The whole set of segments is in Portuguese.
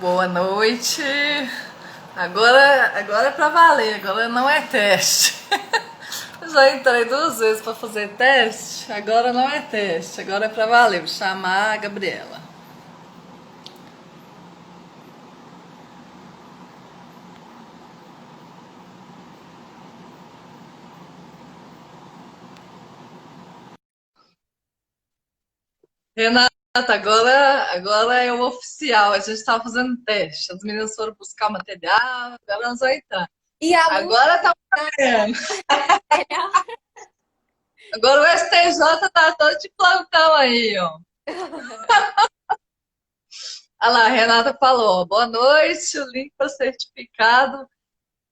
Boa noite. Agora é pra valer, agora não é teste. Eu já entrei 2 vezes pra fazer teste, agora não é teste, agora é pra valer. Vou chamar a Gabriela. Renata, agora é o oficial. A gente tava fazendo teste. As meninas foram buscar o material, agora elas vão entrar. E a luz Agora tá valendo. Agora o STJ tá todo de plantão aí, ó. Olha lá, a Renata falou, ó, boa noite, o link para certificado.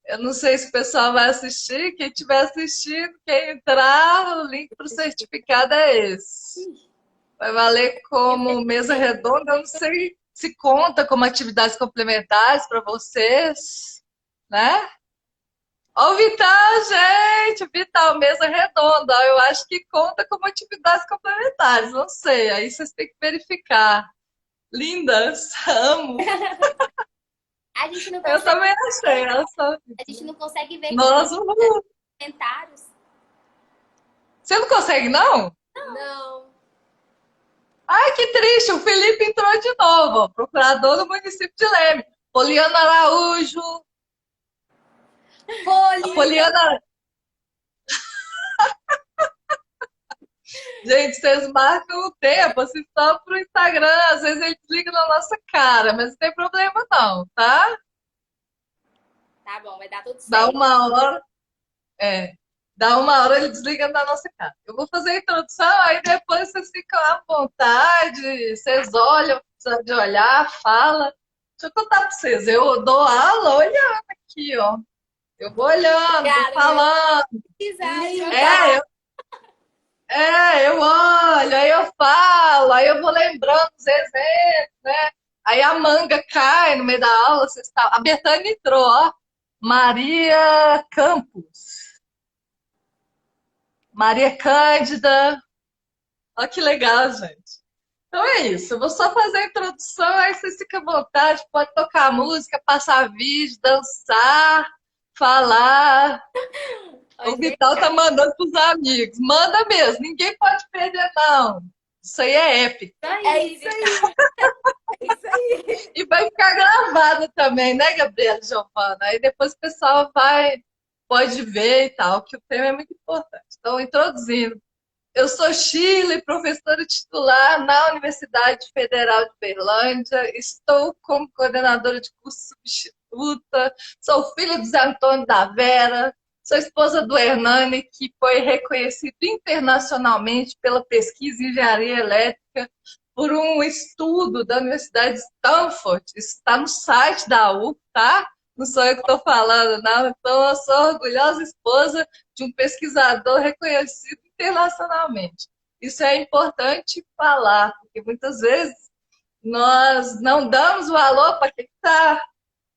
Eu não sei se o pessoal vai assistir, quem estiver assistindo, quem entrar, o link para o certificado é esse. Vai valer como mesa redonda, eu não sei se conta como atividades complementares para vocês, né? Ó, o Vital, gente, o Vital, mesa redonda, ó, eu acho que conta como atividades complementares, não sei, aí vocês têm que verificar. Lindas, amo. a gente não Eu consegue também achei. ver, Elas são... a gente não consegue ver como Nós, uhul. comentários. Você não consegue, não? Não. Ai, que triste. O Felipe entrou de novo, ó, procurador do município de Leme. Poliana Araújo. A Folhinha. Poliana. Gente, vocês marcam o tempo, vocês estão pro Instagram. Às vezes ele desliga na nossa cara, mas não tem problema, não, tá? Tá bom, vai dar tudo Dá certo. uma hora. É. Dá uma hora ele desliga da nossa cara. Eu vou fazer a introdução, aí depois vocês ficam à vontade, vocês olham, precisa de olhar, fala. Deixa eu contar pra vocês, eu dou aula olhando aqui, ó. Eu vou olhando, vou Obrigada, viu? falando. Quiser É, ajudar. eu olho, aí eu falo, aí eu vou lembrando os exemplos, né? Aí a manga cai no meio da aula, vocês estão... A Betânia entrou, ó. Maria Campos. Maria Cândida. Olha que legal, gente. Então é isso. Eu vou só fazer a introdução, aí vocês ficam à vontade, pode tocar música, passar vídeo, dançar, falar. O Pode Vital tá deixar. mandando pros amigos. Manda mesmo, ninguém pode perder, não. Isso aí é épico. É isso aí. É isso aí. E vai ficar gravado também, né, Gabriela e Giovana? Aí depois o pessoal pode ver e tal, que o tema é muito importante. Então, introduzindo. Eu sou Shirley, professora titular na Universidade Federal de Berlândia. Estou como coordenadora de curso substituta. Sou filha do Zé Antônio da Vera. Sou esposa do Hernani, que foi reconhecido internacionalmente pela pesquisa em engenharia elétrica por um estudo da Universidade de Stanford. Está no site da U, tá? Não sou eu que estou falando, não. Então, eu sou orgulhosa esposa de um pesquisador reconhecido internacionalmente. Isso é importante falar, porque muitas vezes nós não damos valor para quem está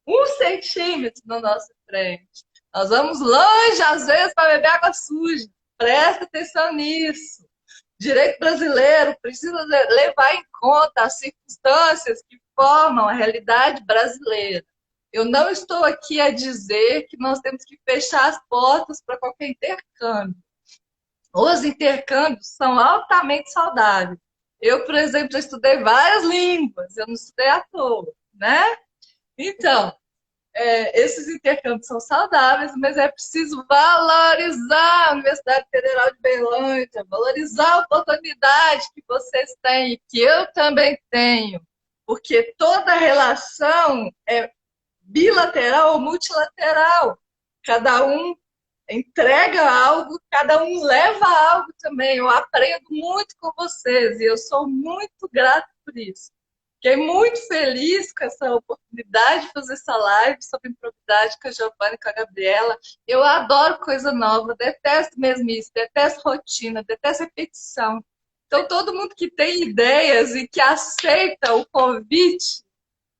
1 centímetro na nossa frente. Nós vamos longe, às vezes, para beber água suja. Presta atenção nisso. Direito brasileiro precisa levar em conta as circunstâncias que formam a realidade brasileira. Eu não estou aqui a dizer que nós temos que fechar as portas para qualquer intercâmbio. Os intercâmbios são altamente saudáveis. Eu, por exemplo, já estudei várias línguas, eu não estudei à toa, né? Então, esses intercâmbios são saudáveis, mas é preciso valorizar a Universidade Federal de Berlândia, valorizar a oportunidade que vocês têm, que eu também tenho, porque toda relação é bilateral ou multilateral. Cada um entrega algo, cada um leva algo também. Eu aprendo muito com vocês e eu sou muito grata por isso. Fiquei muito feliz com essa oportunidade de fazer essa live sobre improvidade com a Giovana e com a Gabriela. Eu adoro coisa nova, detesto mesmice, detesto rotina, detesto repetição. Então, todo mundo que tem ideias e que aceita o convite,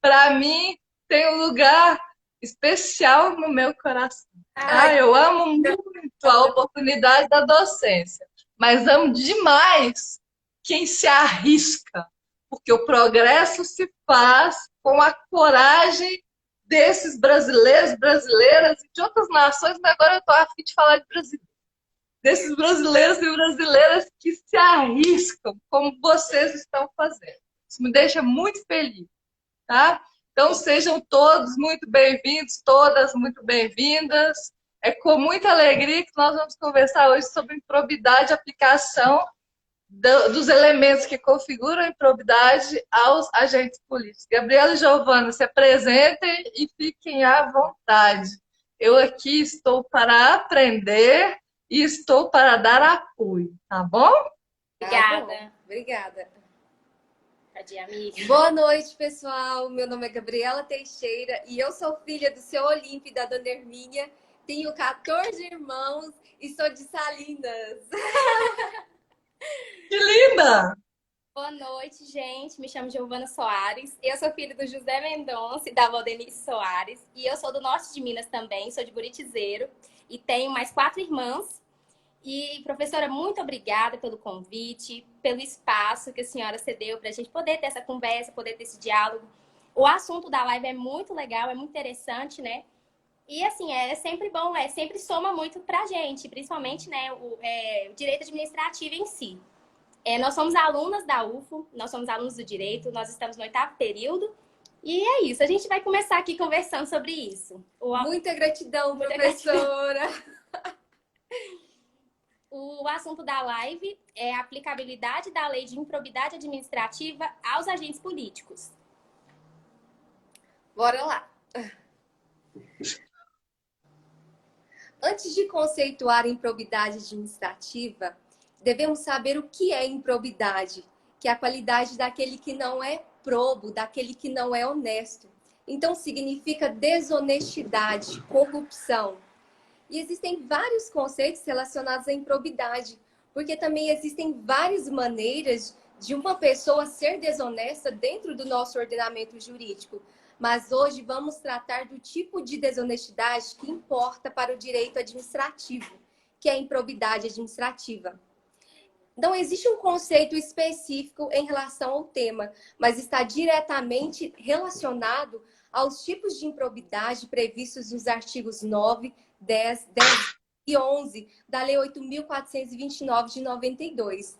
para mim, tem um lugar especial no meu coração. Ai, Ah, eu amo muito a oportunidade da docência, mas amo demais quem se arrisca, porque o progresso se faz com a coragem desses brasileiros, brasileiras e de outras nações, mas agora eu estou a fim de falar de brasileiros. Desses brasileiros e brasileiras que se arriscam, como vocês estão fazendo. Isso me deixa muito feliz, tá? Então sejam todos muito bem-vindos, todas muito bem-vindas. É com muita alegria que nós vamos conversar hoje sobre improbidade e aplicação dos elementos que configuram a improbidade aos agentes políticos. Gabriela e Giovana, se apresentem e fiquem à vontade. Eu aqui estou para aprender e estou para dar apoio, tá bom? Obrigada. Tá bom. Obrigada. Tadinha, amiga. Boa noite, pessoal. Meu nome é Gabriela Teixeira e eu sou filha do seu Olímpio e da Dona Hermínia. Tenho 14 irmãos e sou de Salinas. Que linda! Boa noite, gente. Me chamo Giovana Soares. Eu sou filha do José Mendonça e da Valdenice Soares. E eu sou do norte de Minas também, sou de Buritizeiro. E tenho mais 4 irmãs. E, professora, muito obrigada pelo convite, pelo espaço que a senhora cedeu para a gente poder ter essa conversa, poder ter esse diálogo. O assunto da live é muito legal, é muito interessante, né? E, assim, é sempre bom, sempre soma muito para a gente, principalmente, né, o direito administrativo em si. Nós somos alunas da UFO, nós somos alunos do direito, nós estamos no 8º período. E é isso, a gente vai começar aqui conversando sobre isso. Muita gratidão, professora. O assunto da live é a aplicabilidade da lei de improbidade administrativa aos agentes políticos. Bora lá. Antes de conceituar improbidade administrativa, devemos saber o que é improbidade, que é a qualidade daquele que não é probo, daquele que não é honesto. Então, significa desonestidade, corrupção. E existem vários conceitos relacionados à improbidade, porque também existem várias maneiras de uma pessoa ser desonesta dentro do nosso ordenamento jurídico. Mas hoje vamos tratar do tipo de desonestidade que importa para o direito administrativo, que é a improbidade administrativa. Não existe um conceito específico em relação ao tema, mas está diretamente relacionado aos tipos de improbidade previstos nos artigos 9, 10 e 11 da Lei 8.429 de 92.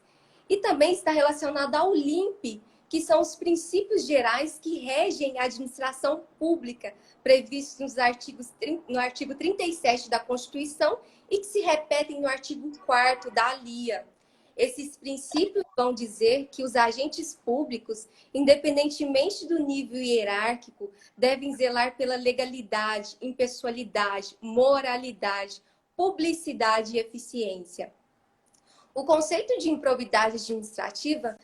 E também está relacionado ao LIMP, que são os princípios gerais que regem a administração pública, previstos no artigo 37 da Constituição e que se repetem no artigo 4º da ALIA. Esses princípios vão dizer que os agentes públicos, independentemente do nível hierárquico, devem zelar pela legalidade, impessoalidade, moralidade, publicidade e eficiência. O conceito de improbidade administrativa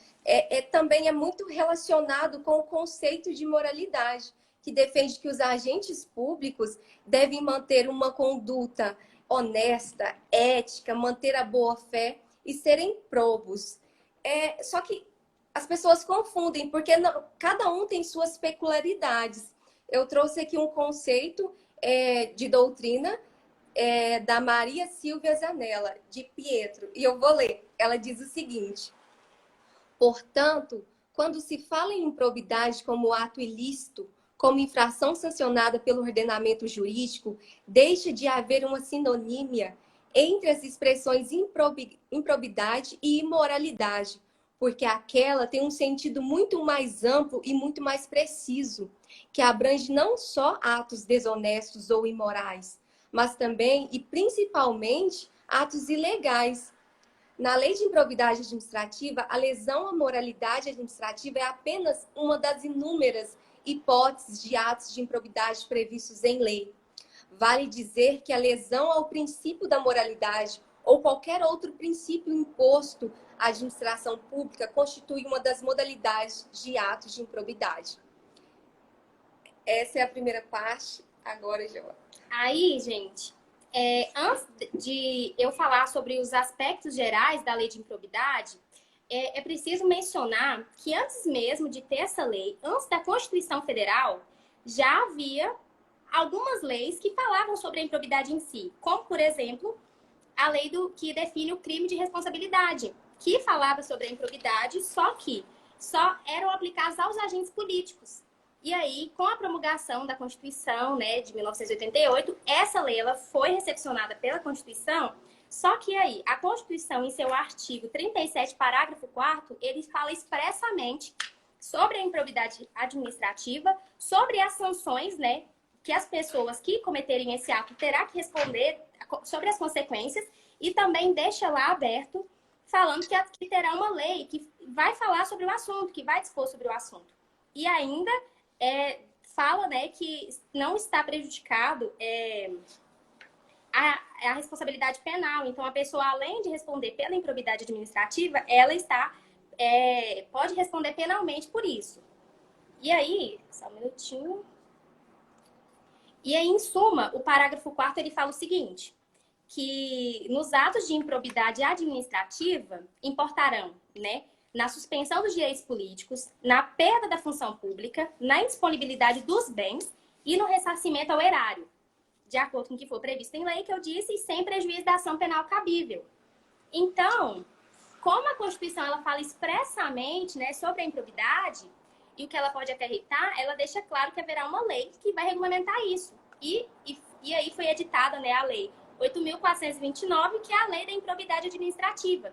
também é muito relacionado com o conceito de moralidade, que defende que os agentes públicos devem manter uma conduta honesta, ética, manter a boa-fé e serem probos. Só que as pessoas confundem, porque cada um tem suas peculiaridades. Eu trouxe aqui um conceito de doutrina da Maria Silvia Zanella, de Pietro, e eu vou ler. Ela diz o seguinte: portanto, quando se fala em improbidade como ato ilícito, como infração sancionada pelo ordenamento jurídico, deixa de haver uma sinonímia entre as expressões improbidade e imoralidade, porque aquela tem um sentido muito mais amplo e muito mais preciso, que abrange não só atos desonestos ou imorais, mas também e principalmente atos ilegais. Na lei de improbidade administrativa, a lesão à moralidade administrativa é apenas uma das inúmeras hipóteses de atos de improbidade previstos em lei. Vale dizer que a lesão ao princípio da moralidade ou qualquer outro princípio imposto à administração pública constitui uma das modalidades de atos de improbidade. Essa é a primeira parte. Agora, Joana. Aí, gente, antes de eu falar sobre os aspectos gerais da lei de improbidade, é preciso mencionar que antes mesmo de ter essa lei, antes da Constituição Federal, já havia algumas leis que falavam sobre a improbidade em si, como, por exemplo, a lei que define o crime de responsabilidade, que falava sobre a improbidade, só que só eram aplicados aos agentes políticos. E aí, com a promulgação da Constituição, né, de 1988, essa lei ela foi recepcionada pela Constituição, só que aí, a Constituição, em seu artigo 37, parágrafo 4º, ele fala expressamente sobre a improbidade administrativa, sobre as sanções, né, que as pessoas que cometerem esse ato terá que responder sobre as consequências, e também deixa lá aberto, falando que terá uma lei que vai falar sobre o assunto, que vai dispor sobre o assunto. E ainda fala, né, que não está prejudicado a responsabilidade penal. Então, a pessoa, além de responder pela improbidade administrativa, ela pode responder penalmente por isso. E aí, só um minutinho. E aí, em suma, o parágrafo 4º ele fala o seguinte, que nos atos de improbidade administrativa importarão, né, na suspensão dos direitos políticos, na perda da função pública, na indisponibilidade dos bens e no ressarcimento ao erário, de acordo com o que for previsto em lei, que eu disse, e sem prejuízo da ação penal cabível. Então, como a Constituição ela fala expressamente, né, sobre a improbidade e o que ela pode acarretar, ela deixa claro que haverá uma lei que vai regulamentar isso. E aí foi editada, né, a Lei 8.429, que é a Lei da Improbidade Administrativa.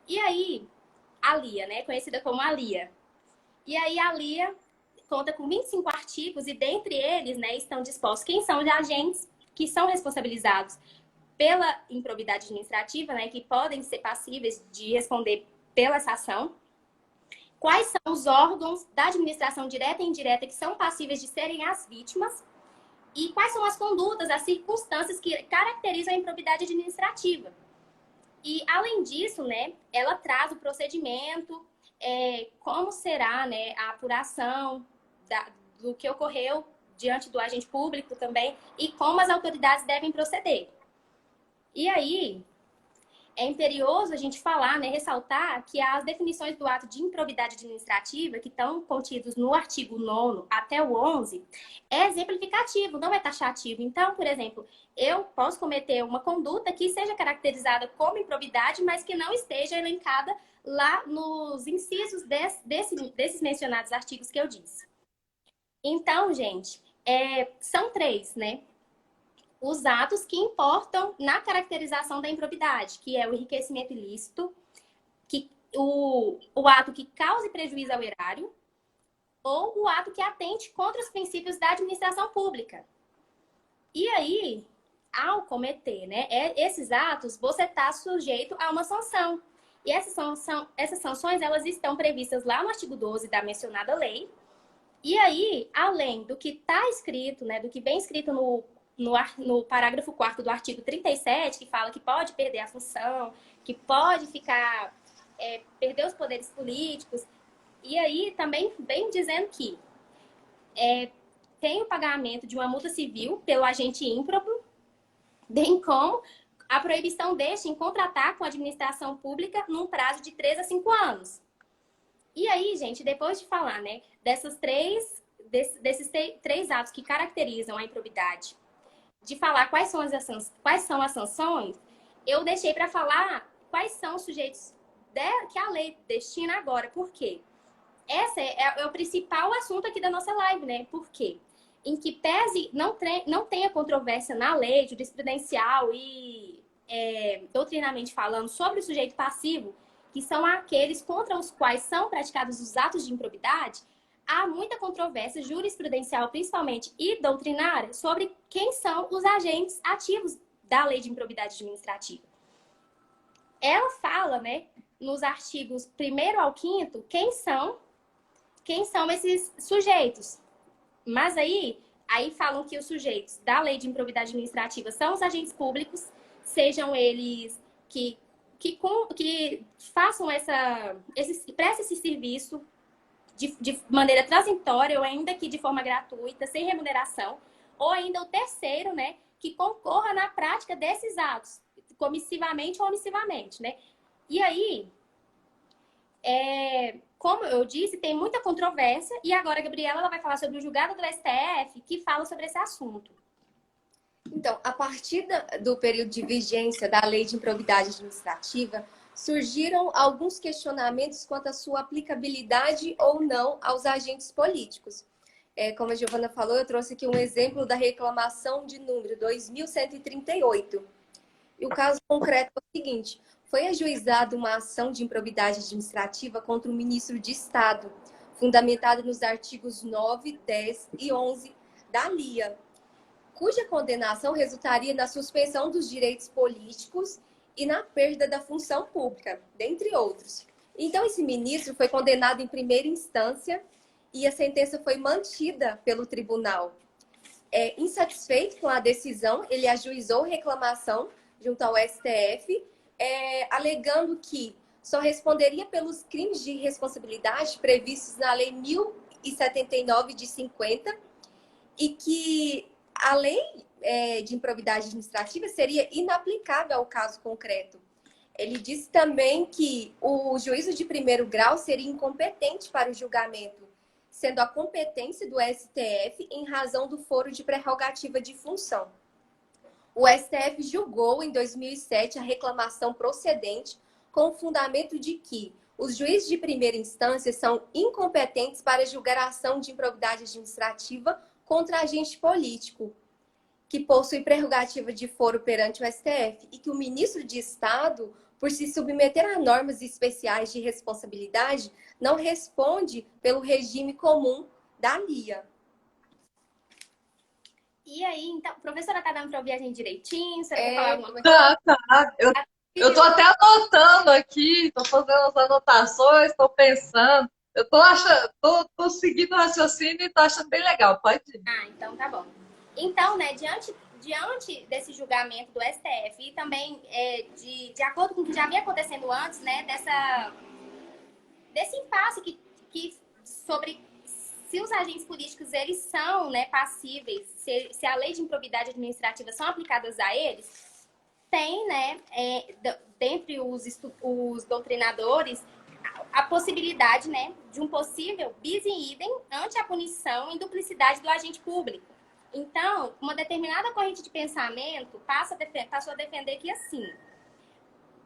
E aí, a LIA, né, conhecida como a LIA. E aí a LIA conta com 25 artigos e dentre eles, né, estão dispostos quem são os agentes que são responsabilizados pela improbidade administrativa, né, que podem ser passíveis de responder pela essa ação. Quais são os órgãos da administração direta e indireta que são passíveis de serem as vítimas? E quais são as condutas, as circunstâncias que caracterizam a improbidade administrativa? E, além disso, né, ela traz o procedimento, como será, né, a apuração do que ocorreu diante do agente público também e como as autoridades devem proceder. E aí, é imperioso a gente falar, né, ressaltar que as definições do ato de improbidade administrativa, que estão contidos no artigo 9º até o 11, é exemplificativo, não é taxativo. Então, por exemplo, eu posso cometer uma conduta que seja caracterizada como improbidade, mas que não esteja elencada lá nos incisos desses mencionados artigos que eu disse. Então, gente, são 3, né? Os atos que importam na caracterização da improbidade, que é o enriquecimento ilícito, o ato que cause prejuízo ao erário, ou o ato que atente contra os princípios da administração pública. E aí, ao cometer, né, esses atos, você está sujeito a uma sanção. E essas sanções, elas estão previstas lá no artigo 12 da mencionada lei. E aí, além do que está escrito, né, do que vem escrito no parágrafo 4º do artigo 37, que fala que pode perder a função, que pode perder os poderes políticos. E aí também vem dizendo que tem o pagamento de uma multa civil pelo agente ímprobo, bem como a proibição deste em contratar com a administração pública num prazo de 3 a 5 anos. E aí, gente, depois de falar, né, desses três atos que caracterizam a improbidade, de falar quais são as sanções, eu deixei para falar quais são os sujeitos que a lei destina agora. Por quê? Esse é o principal assunto aqui da nossa live, né? Por quê? Em que pese não tenha controvérsia na lei jurisprudencial e doutrinamente falando sobre o sujeito passivo, que são aqueles contra os quais são praticados os atos de improbidade, há muita controvérsia jurisprudencial, principalmente, e doutrinária, sobre quem são os agentes ativos da lei de improbidade administrativa. Ela fala, né, nos artigos 1º ao 5º, quem são esses sujeitos. Mas aí falam que os sujeitos da lei de improbidade administrativa são os agentes públicos, sejam eles que façam prestem esse serviço de maneira transitória ou ainda que de forma gratuita, sem remuneração, ou ainda o terceiro, né, que concorra na prática desses atos, comissivamente ou omissivamente, né? E aí, como eu disse, tem muita controvérsia e agora a Gabriela ela vai falar sobre o julgado do STF que fala sobre esse assunto. Então, a partir do período de vigência da Lei de Improbidade Administrativa, surgiram alguns questionamentos quanto à sua aplicabilidade ou não aos agentes políticos. Como a Giovana falou, eu trouxe aqui um exemplo da reclamação de número 2138. E o caso concreto é o seguinte: foi ajuizada uma ação de improbidade administrativa contra o ministro de Estado, fundamentada nos artigos 9, 10 e 11 da LIA, cuja condenação resultaria na suspensão dos direitos políticos e na perda da função pública, dentre outros. Então, esse ministro foi condenado em primeira instância e a sentença foi mantida pelo tribunal. Insatisfeito com a decisão, ele ajuizou reclamação junto ao STF, alegando que só responderia pelos crimes de responsabilidade previstos na Lei 1079 de 50 e que a lei de improbidade administrativa seria inaplicável ao caso concreto. Ele disse também que o juízo de primeiro grau seria incompetente para o julgamento, sendo a competência do STF em razão do foro de prerrogativa de função. O STF julgou em 2007 a reclamação procedente com o fundamento de que os juízes de primeira instância são incompetentes para julgar a ação de improbidade administrativa contra agente político, que possui prerrogativa de foro perante o STF, e que o ministro de Estado, por se submeter a normas especiais de responsabilidade, não responde pelo regime comum da LIA. E aí, então, professora, tá dando para ouvir a gente direitinho? Você quer falar alguma coisa? Tá. Eu tô até anotando aqui, tô fazendo as anotações, tô pensando. Eu tô seguindo o raciocínio e tô achando bem legal. Pode ir. Então tá bom. Então, né, diante desse julgamento do STF e também de acordo com o que já vinha acontecendo antes, né, desse impasse que sobre se os agentes políticos eles são, né, passíveis, se a lei de improbidade administrativa são aplicadas a eles, tem, né, dentre os doutrinadores, a possibilidade, né, de um possível bis in idem ante a punição em duplicidade do agente público. Então, uma determinada corrente de pensamento passou a defender que, assim,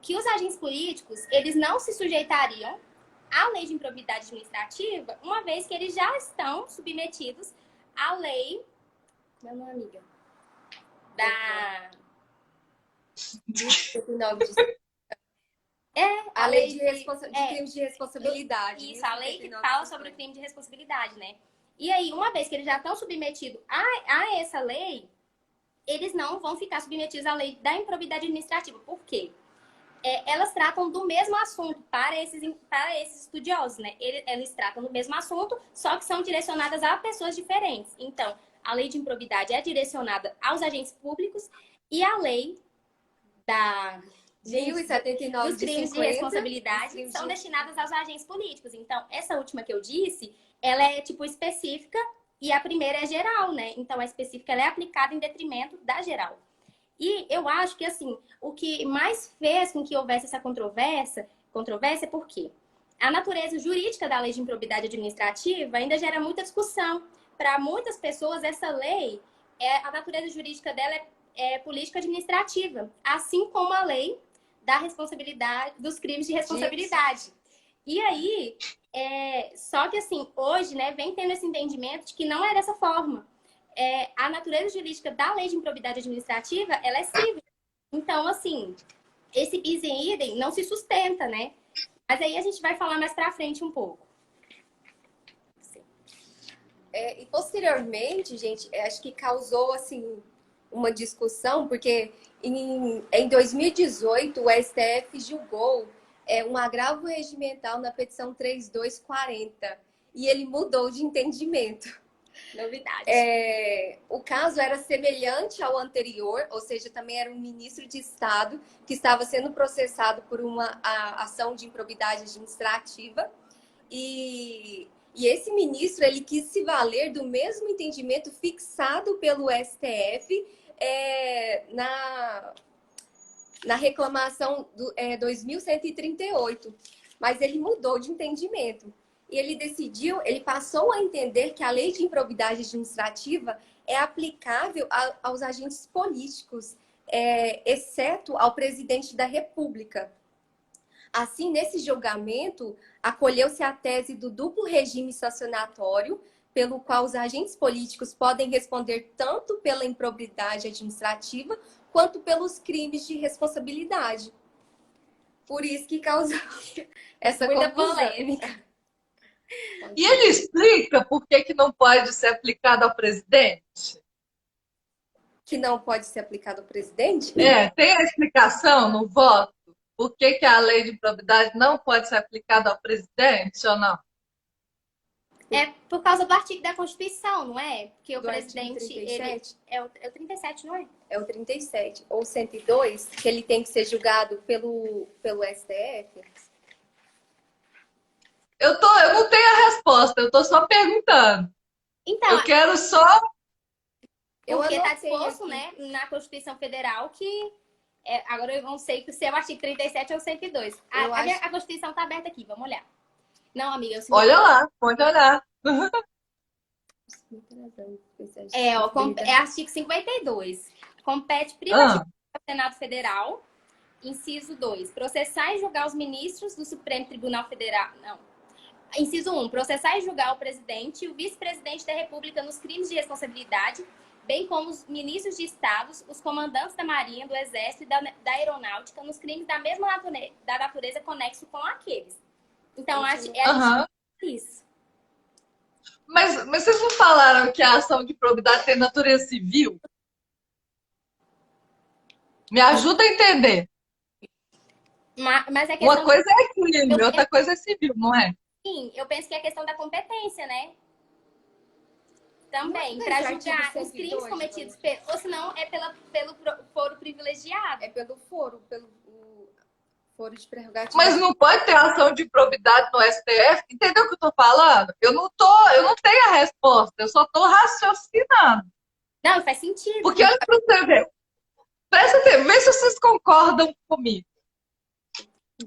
que os agentes políticos, eles não se sujeitariam à lei de improbidade administrativa, uma vez que eles já estão submetidos à lei... Meu nome, amiga? A lei de crimes de responsabilidade. Isso, a lei que fala sobre o crime de responsabilidade, né? E aí, uma vez que eles já estão submetidos a essa lei, eles não vão ficar submetidos à lei da improbidade administrativa. Por quê? Elas tratam do mesmo assunto para esses estudiosos, né? Eles tratam do mesmo assunto, só que são direcionadas a pessoas diferentes. Então, a lei de improbidade é direcionada aos agentes públicos e a lei dos 1079 crimes de responsabilidade são destinadas aos agentes políticos. Então, essa última que eu disse, ela é, tipo, específica e a primeira é geral, né? Então, a específica ela é aplicada em detrimento da geral. E eu acho que, assim, o que mais fez com que houvesse essa controvérsia é porque a natureza jurídica da lei de improbidade administrativa ainda gera muita discussão. Para muitas pessoas, essa lei, a natureza jurídica dela é política administrativa, assim como a lei da responsabilidade, dos crimes de responsabilidade. E aí, só que assim, hoje, né, vem tendo esse entendimento de que não é dessa forma. A natureza jurídica da lei de improbidade administrativa, ela é civil. Então, assim, esse bis in idem não se sustenta, né? Mas aí a gente vai falar mais pra frente um pouco. E posteriormente, gente, acho que causou, assim, uma discussão, porque em 2018 o STF julgou um agravo regimental na petição 3240 e ele mudou de entendimento. Novidade. O caso era semelhante ao anterior, ou seja, também era um ministro de Estado que estava sendo processado por uma ação de improbidade administrativa e esse ministro ele quis se valer do mesmo entendimento fixado pelo STF na reclamação 2138, mas ele mudou de entendimento. E ele passou a entender que a lei de improbidade administrativa é aplicável aos agentes políticos, exceto ao presidente da República. Assim, nesse julgamento, acolheu-se a tese do duplo regime sancionatório, pelo qual os agentes políticos podem responder tanto pela improbidade administrativa quanto pelos crimes de responsabilidade. Por isso que causou essa Muita confusão. polêmica. E ele explica por que que não pode ser aplicado ao presidente? Que não pode ser aplicado ao presidente? Tem a explicação no voto? Por que que a lei de improbidade não pode ser aplicada ao presidente ou não? É por causa do artigo da Constituição, não é? Porque o Do artigo presidente, 37? é o 37, não é? É o 37 ou 102, que ele tem que ser julgado pelo STF. Eu não tenho a resposta, eu tô só perguntando. Então, Eu quero só. porque está anotei disposto, aqui. né, na Constituição Federal que... agora eu não sei se é o artigo 37 ou 102. A Constituição está aberta aqui, vamos olhar. Não, amiga, Olha lá, pode olhar. É artigo 52. Compete privativamente ao Senado Federal, inciso 2, processar e julgar os ministros do Supremo Tribunal Federal. Não. Inciso 1, processar e julgar o presidente e o vice-presidente da República nos crimes de responsabilidade, bem como os ministros de estados, os comandantes da Marinha, do Exército e da Aeronáutica nos crimes da mesma natureza conexo com aqueles. Então, isso. Mas vocês não falaram que a ação de improbidade tem natureza civil? Me ajuda a entender. Mas é Uma coisa é crime, outra coisa é civil, não é? Sim, eu penso que é questão da competência, né? Também, para julgar os crimes cometidos, ou senão é pelo foro privilegiado. É pelo foro de prerrogativa. Mas não pode ter ação de improbidade no STF? Entendeu o que eu tô falando? Eu não tenho a resposta, eu só tô raciocinando. Não, faz sentido. Porque olha pra você ver. Presta atenção, vê se vocês concordam comigo.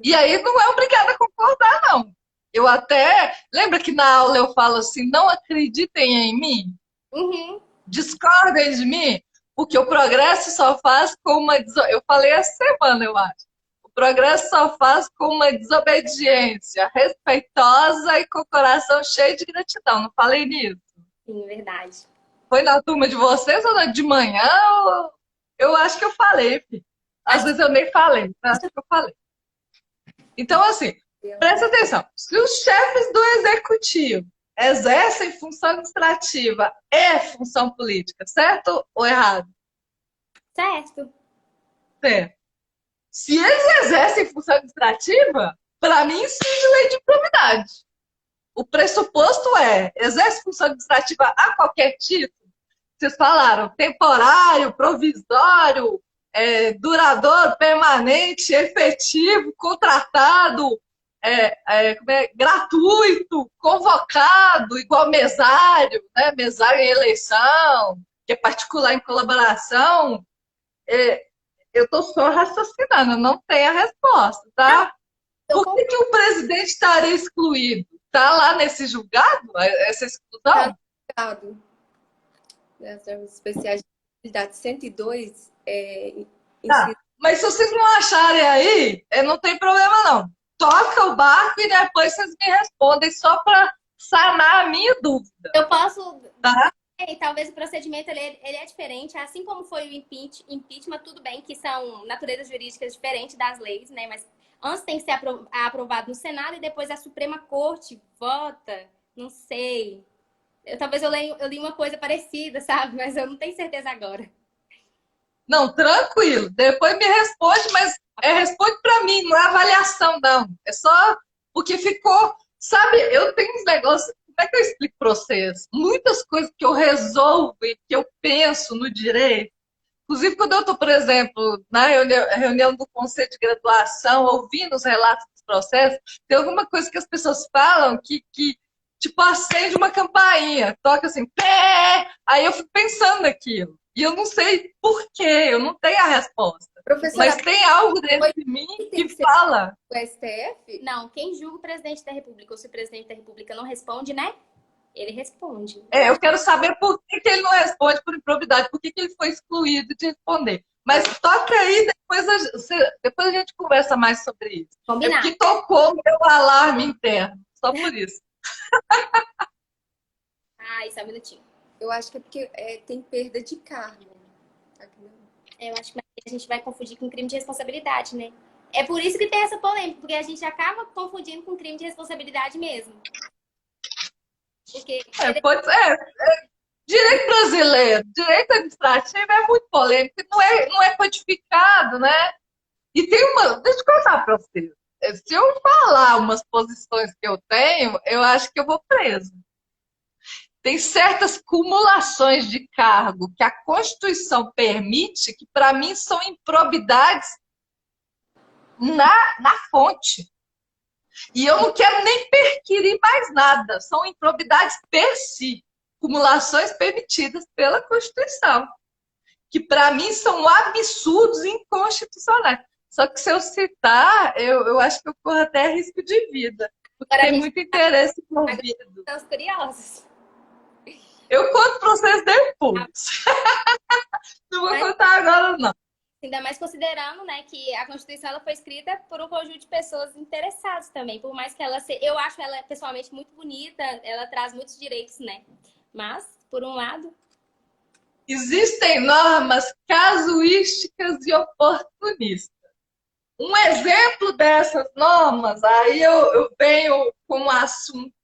E aí não é obrigada a concordar, não. Eu até... Lembra que na aula eu falo assim, não acreditem em mim? Uhum. Discordem de mim? Porque o progresso só faz com uma... Eu falei essa semana, eu acho. O progresso só faz com uma desobediência respeitosa e com o coração cheio de gratidão. Não falei nisso? Sim, verdade. Foi na turma de vocês ou na de manhã? Eu acho que eu falei, filho. Às vezes eu nem falei, mas acho que eu falei. Então, assim, presta atenção. Se os chefes do executivo exercem função administrativa e função política, certo ou errado? Certo. Certo. Se eles exercem função administrativa, para mim, incide lei de improbidade. O pressuposto exerce função administrativa a qualquer título. Vocês falaram temporário, provisório, duradouro, permanente, efetivo, contratado, gratuito, convocado, igual mesário, né? Mesário em eleição, que é particular em colaboração. Eu estou só raciocinando, eu não tenho a resposta, tá? Por que o presidente estaria excluído? Está lá nesse julgado, essa exclusão? Está julgado. As normas especiais de responsabilidade 102 mas se vocês não acharem aí, não tem problema não. Toca o barco e depois vocês me respondem só para sanar a minha dúvida. Eu posso... Tá? Talvez o procedimento ele é diferente, assim como foi o impeachment, tudo bem que são naturezas jurídicas diferentes das leis, né? Mas antes tem que ser aprovado no Senado e depois a Suprema Corte vota, não sei. Talvez eu li uma coisa parecida, sabe? Mas eu não tenho certeza agora. Não, tranquilo. Depois me responde, mas responde para mim, não é avaliação, não. É só porque ficou... Sabe, eu tenho uns negócios... Como é que eu explico para vocês? Muitas coisas que eu resolvo e que eu penso no direito. Inclusive, quando eu estou, por exemplo, na reunião do Conselho de Graduação, ouvindo os relatos dos processos, tem alguma coisa que as pessoas falam que tipo, acende uma campainha, toca assim, pé! Aí eu fico pensando naquilo. E eu não sei por quê, eu não tenho a resposta. Professora, mas tem algo dentro de mim que fala. O STF? Não, quem julga o presidente da República, ou se o presidente da República não responde, né? Ele responde. Eu quero saber por que ele não responde por improbidade, por que ele foi excluído de responder. Mas toca aí, depois a gente conversa mais sobre isso. É Combinado. porque tocou o meu alarme interno, só por isso. Ah, só um minutinho. Eu acho que é porque tem perda de carne. Eu acho que a gente vai confundir com crime de responsabilidade, né? É por isso que tem essa polêmica, porque a gente acaba confundindo com crime de responsabilidade mesmo. Porque Pode ser. Direito brasileiro, direito administrativo é muito polêmico, não é codificado, né? E tem uma. Deixa eu contar para você. Se eu falar umas posições que eu tenho, eu acho que eu vou preso. Tem certas cumulações de cargo que a Constituição permite, que para mim são improbidades na fonte. E eu não quero nem perquirir mais nada. São improbidades per si, cumulações permitidas pela Constituição, que para mim são absurdos e inconstitucionais. Só que se eu citar, eu acho que eu corro até risco de vida, porque agora a tem gente muito interesse envolvido. tá curiosos. Eu conto para vocês depois. Não vou contar agora, não. Ainda mais considerando, né, que a Constituição ela foi escrita por um conjunto de pessoas interessadas também. Por mais que ela seja... Eu acho ela pessoalmente muito bonita, ela traz muitos direitos, né? Mas, por um lado... Existem normas casuísticas e oportunistas. Um exemplo dessas normas, aí eu venho com o assunto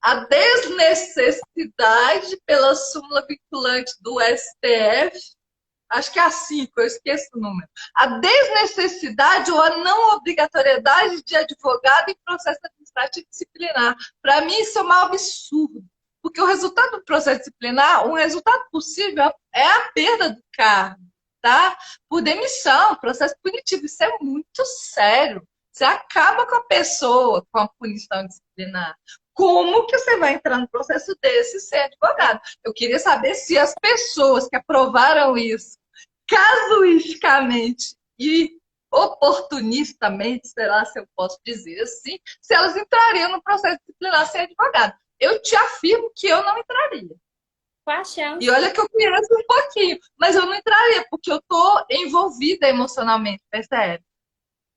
a desnecessidade pela súmula vinculante do STF, acho que é a 5, eu esqueço o número. A desnecessidade ou a não obrigatoriedade de advogado em processo administrativo disciplinar. Para mim, isso é um absurdo. Porque o resultado do processo disciplinar, um resultado possível é a perda do cargo, tá? Por demissão, processo punitivo. Isso é muito sério. Você acaba com a pessoa com a punição disciplinar. Como que você vai entrar no processo desse e ser advogado? Eu queria saber se as pessoas que aprovaram isso casuisticamente e oportunistamente, sei lá se eu posso dizer assim, se elas entrariam no processo disciplinar sem advogado. Eu te afirmo que eu não entraria. Qual a chance? E olha que eu conheço um pouquinho, mas eu não entraria, porque eu estou envolvida emocionalmente, percebe?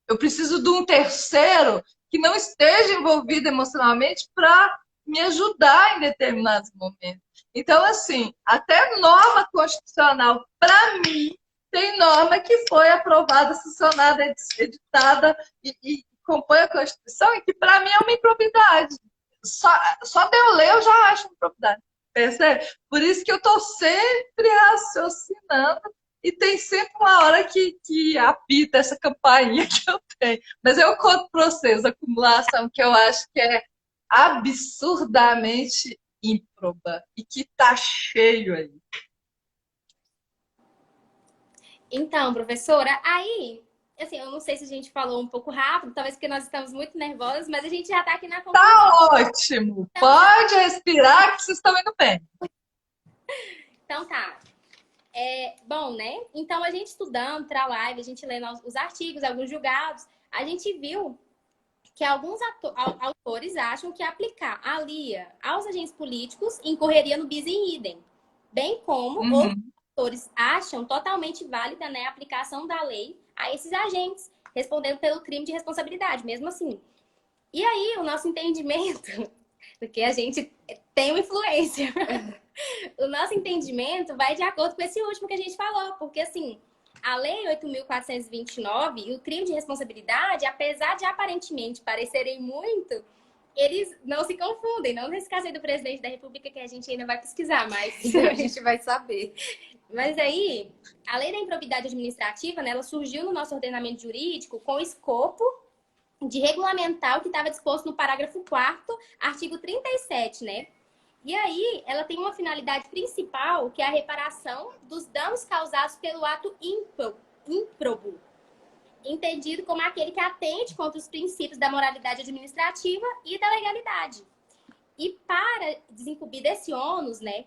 Eu preciso de um terceiro que não esteja envolvido emocionalmente para me ajudar em determinados momentos. Então, assim, até norma constitucional, para mim, tem norma que foi aprovada, sancionada, editada e compõe a Constituição e que, para mim, é uma improbidade. Só de eu ler, eu já acho improbidade. Percebe? Por isso que eu estou sempre raciocinando e tem sempre uma hora que apita essa campainha que eu tenho. Mas eu conto para vocês a acumulação que eu acho que é absurdamente ímproba e que tá cheio aí. Então, professora, aí, assim, eu não sei se a gente falou um pouco rápido, talvez porque nós estamos muito nervosos, mas a gente já está aqui na conclusão. Tá ótimo! Pode respirar que vocês estão indo bem. Então tá. Bom, né? Então, a gente estudando para a live, a gente lendo os artigos, alguns julgados, a gente viu que alguns autores acham que aplicar a LIA aos agentes políticos incorreria no bis in idem, bem como outros autores acham totalmente válida, né, a aplicação da lei a esses agentes, respondendo pelo crime de responsabilidade, mesmo assim. E aí, o nosso entendimento, porque a gente tem uma influência, o nosso entendimento vai de acordo com esse último que a gente falou, porque assim, a Lei 8.429 e o crime de responsabilidade, apesar de aparentemente parecerem muito, eles não se confundem. Não nesse caso aí do presidente da República, que a gente ainda vai pesquisar, mas a gente vai saber. Mas aí, a Lei da Improbidade Administrativa, né, ela surgiu no nosso ordenamento jurídico com o escopo de regulamentar o que estava disposto no parágrafo 4º, artigo 37, né? E aí, ela tem uma finalidade principal, que é a reparação dos danos causados pelo ato ímprobo, entendido como aquele que atente contra os princípios da moralidade administrativa e da legalidade. E para desincumbir desse ônus, né,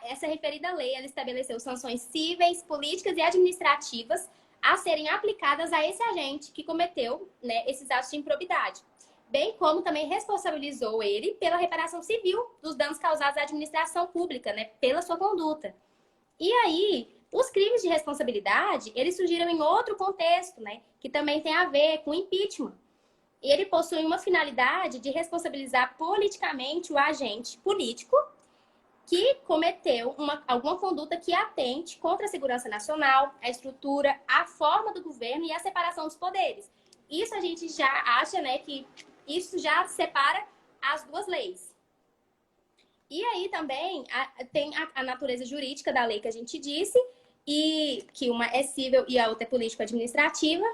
essa referida lei, ela estabeleceu sanções cíveis, políticas e administrativas a serem aplicadas a esse agente que cometeu, né, esses atos de improbidade, bem como também responsabilizou ele pela reparação civil dos danos causados à administração pública, né, pela sua conduta. E aí, Os crimes de responsabilidade, eles surgiram em outro contexto, né? Que também tem a ver com impeachment. E ele possui uma finalidade de responsabilizar politicamente o agente político que cometeu alguma conduta que atente contra a segurança nacional, a estrutura, a forma do governo e a separação dos poderes. Isso a gente já acha, né, que isso já separa as duas leis. E aí também tem a natureza jurídica da lei que a gente disse, e que uma é civil e a outra é político-administrativa.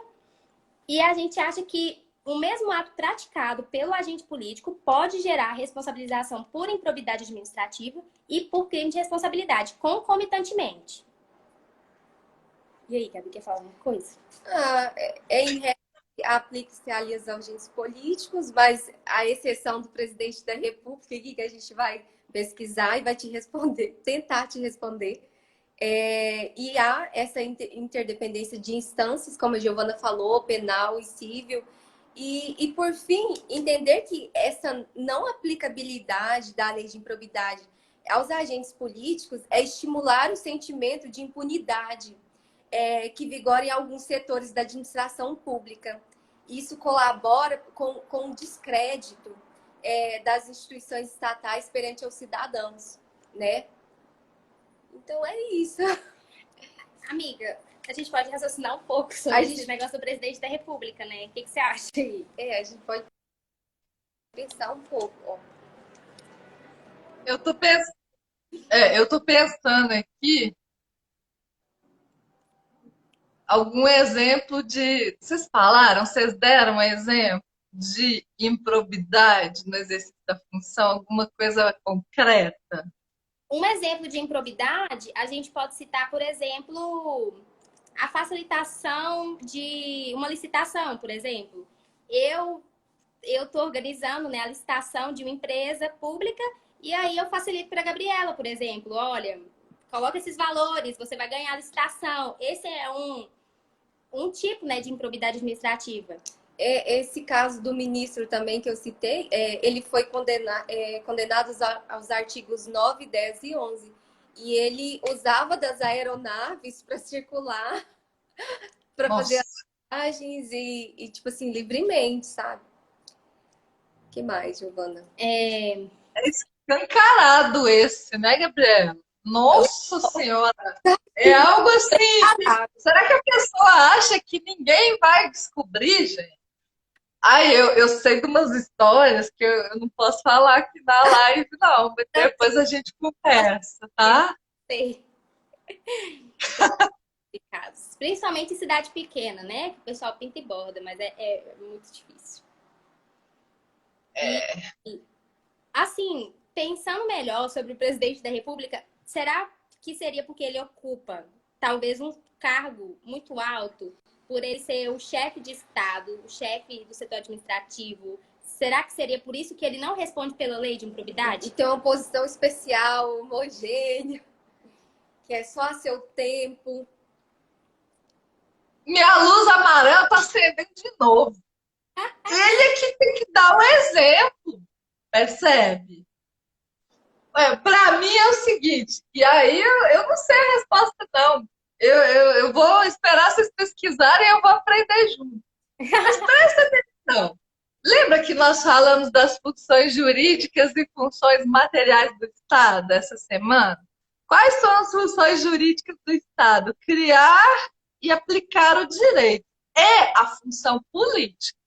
E a gente acha que o mesmo ato praticado pelo agente político pode gerar responsabilização por improbidade administrativa e por crime de responsabilidade, concomitantemente. E aí, Gabi, quer falar alguma coisa? Em regra, aplica-se ali aos agentes políticos, mas a exceção do presidente da República, aqui que a gente vai pesquisar e vai te responder, tentar te responder. E há essa interdependência de instâncias, como a Giovana falou, penal e civil. E por fim, entender que essa não aplicabilidade da lei de improbidade aos agentes políticos é estimular o sentimento de impunidade que vigora em alguns setores da administração pública. Isso colabora com o descrédito das instituições estatais perante os cidadãos, né? Então é isso. Amiga, a gente pode raciocinar um pouco sobre esse negócio do presidente da República, né? O que você acha? A gente pode pensar um pouco. Ó. Eu tô pensando aqui algum exemplo de. Vocês deram um exemplo de improbidade no exercício da função, alguma coisa concreta? Um exemplo de improbidade, a gente pode citar, por exemplo, a facilitação de uma licitação, por exemplo. Eu estou organizando, né, a licitação de uma empresa pública e aí eu facilito para a Gabriela, por exemplo. Olha, coloca esses valores, você vai ganhar a licitação. Esse é um tipo, né, de improbidade administrativa. Esse caso do ministro também que eu citei, ele foi condenado aos artigos 9, 10 e 11. E ele usava das aeronaves para circular, para fazer as viagens e, tipo assim, livremente, sabe? O que mais, Giovana? É escancarado esse, né, Gabriela? Nossa Senhora! É algo assim. Será que a pessoa acha que ninguém vai descobrir, gente? Ai, eu sei de umas histórias que eu não posso falar aqui na live, não, mas depois a gente conversa, tá? Sei. Principalmente em cidade pequena, né? Que o pessoal pinta e borda, mas é muito difícil. Assim, pensando melhor sobre o presidente da República, será que seria porque ele ocupa talvez um cargo muito alto, por ele ser o chefe de Estado, o chefe do setor administrativo? Será que seria por isso que ele não responde pela lei de improbidade? E tem uma posição especial, homogênea, que é só a seu tempo. Minha luz amarela tá acendendo de novo. Ele é que tem que dar um exemplo, percebe? Para mim é o seguinte, e aí eu não sei a resposta, não. Eu vou esperar vocês pesquisarem e eu vou aprender junto. Mas presta atenção. Lembra que nós falamos das funções jurídicas e funções materiais do Estado essa semana? Quais são as funções jurídicas do Estado? Criar e aplicar o direito. É a função política.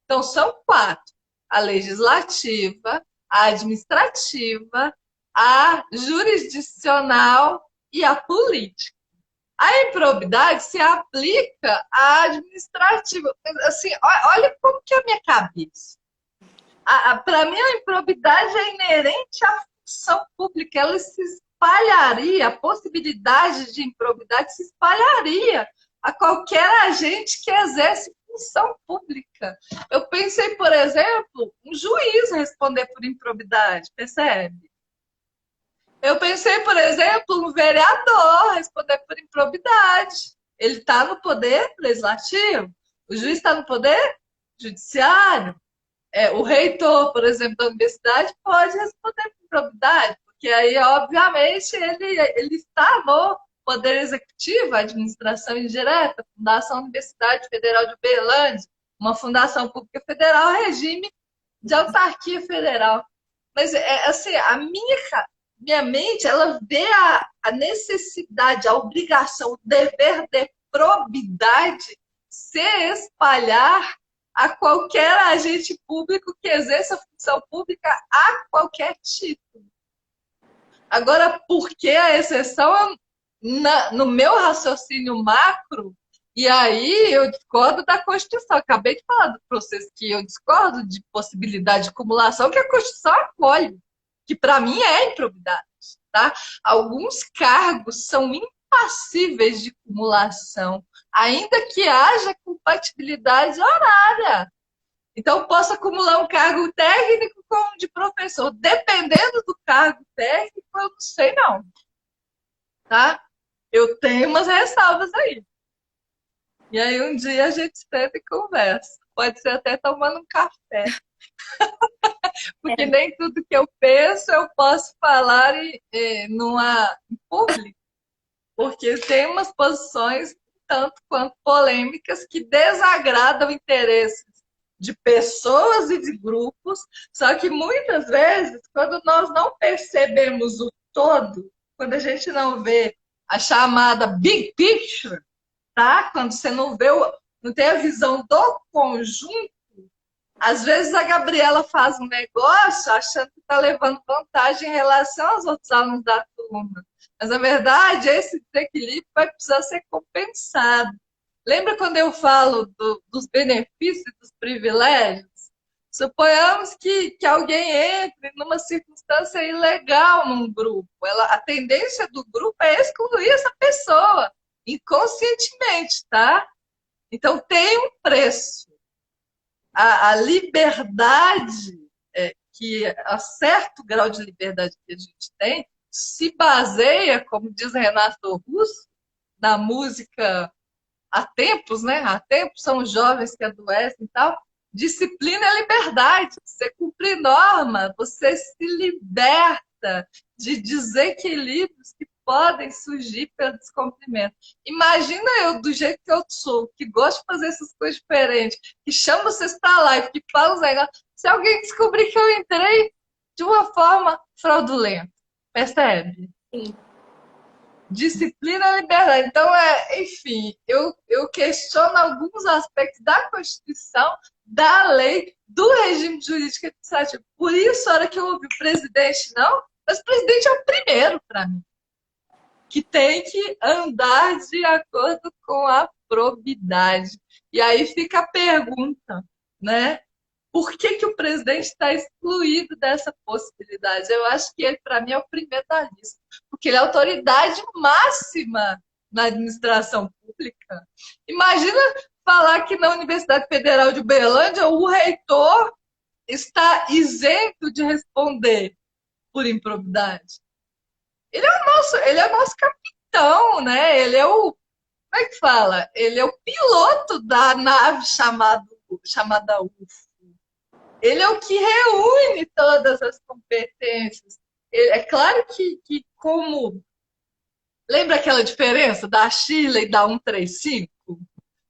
Então, são 4. A legislativa, a administrativa, a jurisdicional e a política. A improbidade se aplica à administrativa. Assim, olha como que é a minha cabeça. Para mim, a improbidade é inerente à função pública. Ela se espalharia, a possibilidade de improbidade se espalharia a qualquer agente que exerce função pública. Eu pensei, por exemplo, um juiz responder por improbidade, percebe? Eu pensei, por exemplo, um vereador responder por improbidade. Ele está no poder legislativo, o juiz está no poder judiciário. O reitor, por exemplo, da universidade pode responder por improbidade, porque aí, obviamente, ele está no Poder Executivo, Administração Indireta, Fundação Universidade Federal de Uberlândia, uma fundação pública federal, regime de autarquia federal. Mas, assim, minha mente, ela vê a necessidade, a obrigação, o dever de probidade se espalhar a qualquer agente público que exerça função pública a qualquer título. Agora, por que a exceção no meu raciocínio macro? E aí eu discordo da Constituição. Acabei de falar do processo que eu discordo de possibilidade de acumulação, que a Constituição acolhe, que para mim é improbidade. Tá? Alguns cargos são impassíveis de acumulação, ainda que haja compatibilidade horária. Então, posso acumular um cargo técnico com um de professor. Dependendo do cargo técnico, eu não sei não. Tá? Eu tenho umas ressalvas aí. E aí um dia a gente senta e conversa. Pode ser até tomando um café. Porque nem tudo que eu penso eu posso falar em público. Porque tem umas posições tanto quanto polêmicas que desagradam interesses de pessoas e de grupos, só que muitas vezes, quando nós não percebemos o todo, quando a gente não vê a chamada big picture, tá? Quando você não vê, não tem a visão do conjunto, às vezes a Gabriela faz um negócio achando que está levando vantagem em relação aos outros alunos da turma. Mas, na verdade, esse desequilíbrio vai precisar ser compensado. Lembra quando eu falo dos benefícios e dos privilégios? Suponhamos que alguém entre numa circunstância ilegal num grupo. A tendência do grupo é excluir essa pessoa, inconscientemente, tá? Então, tem um preço. A liberdade, a certo grau de liberdade que a gente tem, se baseia, como diz Renato Russo, na música Há Tempos, né? Há tempos são jovens que adoecem e tal. Disciplina é liberdade. Você cumprir norma, você se liberta de desequilíbrios que podem surgir pelo descumprimento. Imagina eu, do jeito que eu sou, que gosto de fazer essas coisas diferentes, que chamo vocês para live, que falo os negócios, se alguém descobrir que eu entrei de uma forma fraudulenta, percebe? Sim. Disciplina e liberdade. Então, enfim, eu questiono alguns aspectos da Constituição, da lei, do regime jurídico administrativo. Por isso, a hora que eu ouvi o presidente, não, mas o presidente é o primeiro para mim, que tem que andar de acordo com a probidade. E aí fica a pergunta, né? Por que o presidente está excluído dessa possibilidade? Eu acho que ele, para mim, é o primeiro da lista, porque ele é a autoridade máxima na administração pública. Imagina falar que na Universidade Federal de Uberlândia o reitor está isento de responder por improbidade. Ele é o nosso capitão, né? Ele é o, como é que fala? Ele é o piloto da nave chamada UFO. Ele é o que reúne todas as competências. É claro que como... Lembra aquela diferença da Sheila e da 135?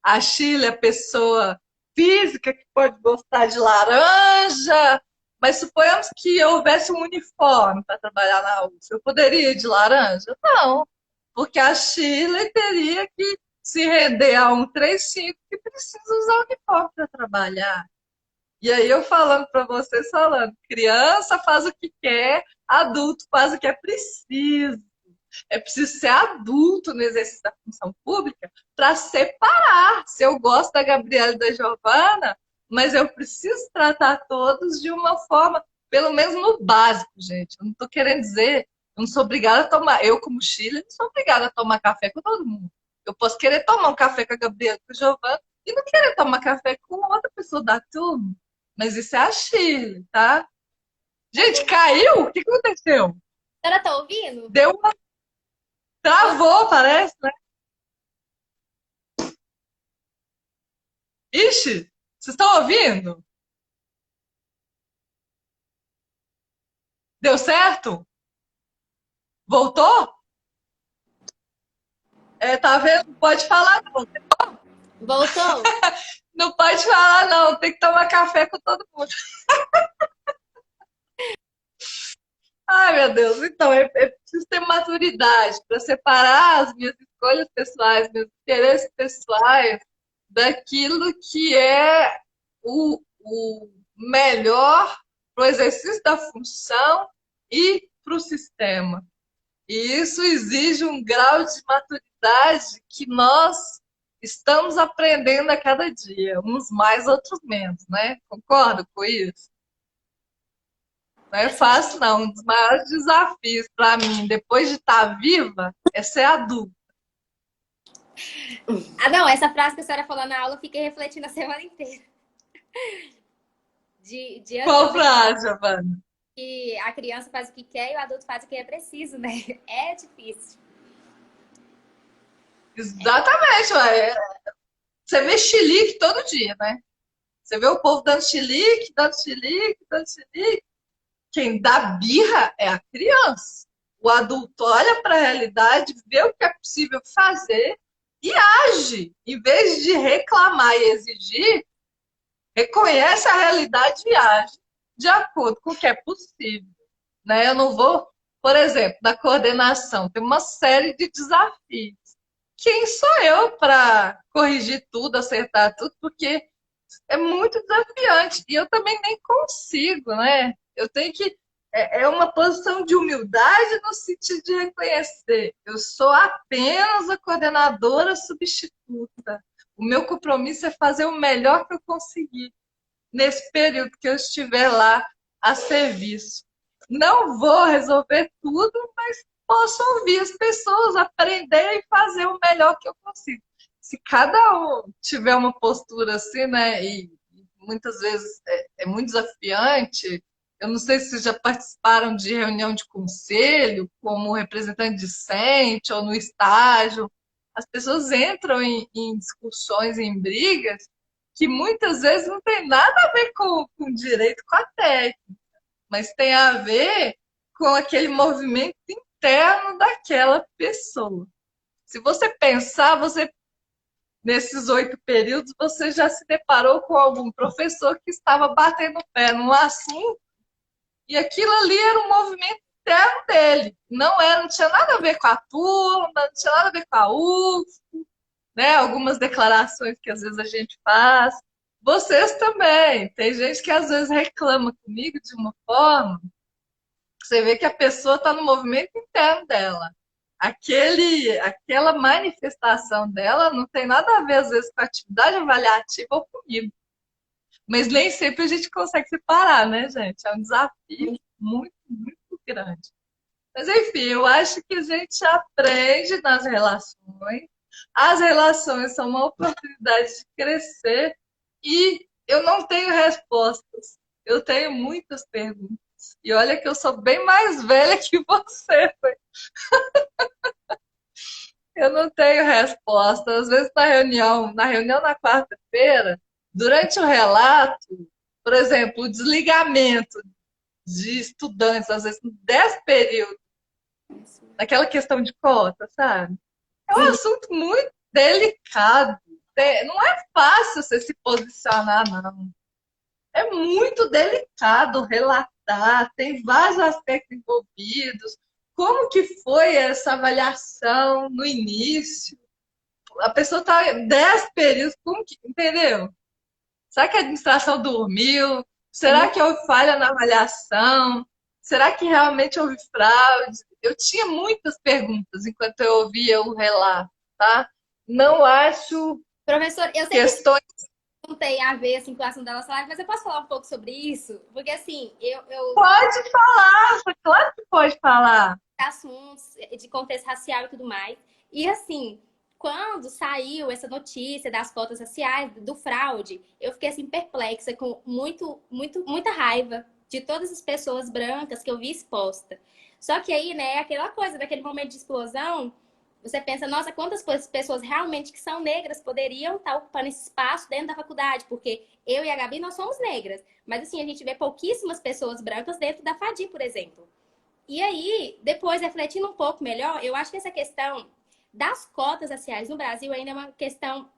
A Sheila é a pessoa física que pode gostar de laranja, mas suponhamos que houvesse um uniforme para trabalhar na UF. Eu poderia ir de laranja? Não, porque a Sheila teria que se render a 135, que precisa usar o uniforme para trabalhar. E aí eu falando para vocês, criança faz o que quer, adulto faz o que é preciso. É preciso ser adulto no exercício da função pública para separar. Se eu gosto da Gabriela e da Giovana, mas eu preciso tratar todos de uma forma, pelo menos no básico, gente. Eu não estou querendo dizer, eu não sou obrigada a tomar, eu como Chile, não sou obrigada a tomar café com todo mundo. Eu posso querer tomar um café com a Gabriela e com a Giovana e não querer tomar café com outra pessoa da turma. Mas isso é a Chile, tá? Gente, caiu? O que aconteceu? A senhora tá ouvindo? Deu uma... Travou, parece, né? Ixi, vocês estão ouvindo? Deu certo? Voltou? Tá vendo? Não pode falar, não. Voltou? Não pode falar, não. Tem que tomar café com todo mundo. Ai, meu Deus. Então, é preciso ter maturidade para separar as minhas escolhas pessoais, meus interesses pessoais, daquilo que é o melhor para o exercício da função e para o sistema. E isso exige um grau de maturidade que nós estamos aprendendo a cada dia, uns mais, outros menos, né? Concorda com isso? Não é fácil, não. Um dos maiores desafios para mim, depois de estar viva, é ser adulta. Ah, não, essa frase que a senhora falou na aula, eu fiquei refletindo a semana inteira. Qual frase, Giovana? Que a criança faz o que quer e o adulto faz o que é preciso, né? É difícil. Exatamente, ué. Você vê chilique todo dia, né? Você vê o povo dando chilique, dando chilique, dando chilique. Quem dá birra é a criança. O adulto olha para a realidade, vê o que é possível fazer e age. Em vez de reclamar e exigir, reconhece a realidade e age de acordo com o que é possível. Né? Eu não vou, por exemplo, na coordenação, tem uma série de desafios. Quem sou eu para corrigir tudo, acertar tudo? Porque é muito desafiante. E eu também nem consigo, né? Eu tenho que. É uma posição de humildade no sentido de reconhecer. Eu sou apenas a coordenadora substituta. O meu compromisso é fazer o melhor que eu conseguir nesse período que eu estiver lá a serviço. Não vou resolver tudo, mas posso ouvir as pessoas, aprender e fazer o melhor que eu consigo. Se cada um tiver uma postura assim, né, e muitas vezes é muito desafiante, eu não sei se já participaram de reunião de conselho, como representante discente ou no estágio, as pessoas entram em discussões, em brigas, que muitas vezes não tem nada a ver com direito, com a técnica, mas tem a ver com aquele movimento interno daquela pessoa. Se você pensar, você nesses 8 períodos, você já se deparou com algum professor que estava batendo o pé num assunto e aquilo ali era um movimento interno dele. Não tinha nada a ver com a turma, não tinha nada a ver com a UF, né? Algumas declarações que às vezes a gente faz. Vocês também. Tem gente que às vezes reclama comigo de uma forma que você vê que a pessoa está no movimento interno dela. Aquela manifestação dela não tem nada a ver, às vezes, com a atividade avaliativa ou comigo. Mas nem sempre a gente consegue separar, né, gente? É um desafio muito, muito grande. Mas, enfim, eu acho que a gente aprende nas relações. As relações são uma oportunidade de crescer e eu não tenho respostas. Eu tenho muitas perguntas. E olha que eu sou bem mais velha que você. Eu não tenho resposta. Às vezes na reunião na quarta-feira, durante o relato, por exemplo, o desligamento de estudantes, às vezes 10 períodos, naquela questão de cota, sabe? É um assunto muito delicado. Não é fácil você se posicionar, não. É muito delicado relatar, tem vários aspectos envolvidos. Como que foi essa avaliação no início? A pessoa está 10 períodos, como que, entendeu? Será que a administração dormiu? Será que houve falha na avaliação? Será que realmente houve fraude? Eu tinha muitas perguntas enquanto eu ouvia o relato, tá? Não acho Professor, eu sei questões. que não tem a ver assim, com a ação da nossa live, mas eu posso falar um pouco sobre isso? Porque assim, eu Pode falar, claro que pode falar. assuntos de contexto racial e tudo mais. E assim, quando saiu essa notícia das cotas raciais, do fraude, eu fiquei assim perplexa, com muita raiva de todas as pessoas brancas que eu vi exposta. Só que aí, né, aquela coisa daquele momento de explosão, você pensa, nossa, quantas pessoas realmente que são negras poderiam estar ocupando esse espaço dentro da faculdade? Porque eu e a Gabi, nós somos negras. Mas assim, a gente vê pouquíssimas pessoas brancas dentro da FADI, por exemplo. E aí, depois, refletindo um pouco melhor, eu acho que essa questão das cotas raciais no Brasil ainda é uma questão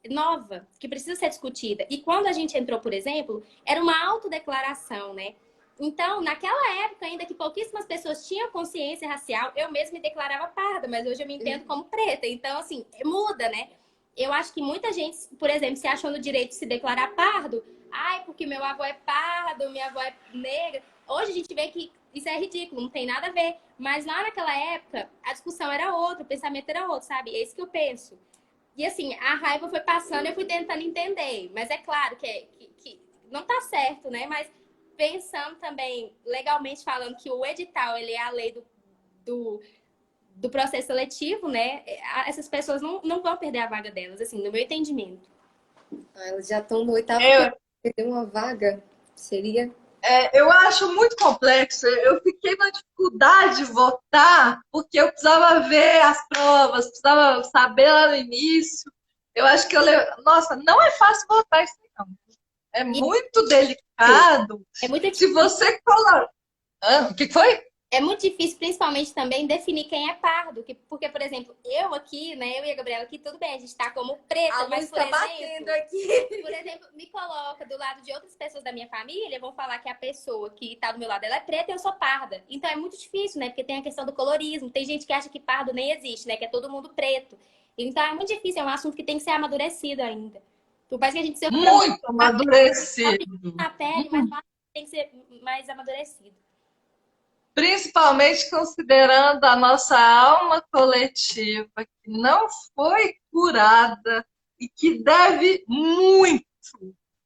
nova, que precisa ser discutida. E quando a gente entrou, por exemplo, era uma autodeclaração, né? Então, naquela época, ainda que pouquíssimas pessoas tinham consciência racial, eu mesma me declarava parda, mas hoje eu me entendo como preta. Então, assim, muda, né? Eu acho que muita gente, por exemplo, se achou no direito de se declarar pardo, ai, porque meu avô é pardo, minha avó é negra. Hoje a gente vê que isso é ridículo, não tem nada a ver. Mas lá naquela época, a discussão era outra, o pensamento era outro, sabe? É isso que eu penso. E assim, a raiva foi passando, eu fui tentando entender. Mas é claro que não tá certo, né? Mas pensando também, legalmente falando, que o edital, ele é a lei do, do processo seletivo, né? Essas pessoas não vão perder a vaga delas, assim, no meu entendimento. Elas já estão no oitavo É, período, perder uma vaga. Seria. eu acho muito complexo. Eu fiquei na dificuldade de votar porque eu precisava ver as provas, precisava saber lá no início. Eu acho que Nossa, não é fácil votar isso aí, não. É E muito delicado. é muito Se difícil. você coloca. O que foi? É muito difícil, principalmente também, definir quem é pardo. Porque, por exemplo, eu aqui, né? Eu e a Gabriela aqui, tudo bem, a gente tá como preta, A mas, luz por está exemplo, batendo aqui. por exemplo, me coloca do lado de outras pessoas da minha família, vão falar que a pessoa que tá do meu lado, ela é preta e eu sou parda. Então é muito difícil, né? Porque tem a questão do colorismo. Tem gente que acha que pardo nem existe, né? Que é todo mundo preto. Então é muito difícil, é um assunto que tem que ser amadurecido ainda. Por mais que a gente seja Muito amadurecido. na pele, mas tem que ser mais amadurecido. Principalmente considerando a nossa alma coletiva, que não foi curada e que deve muito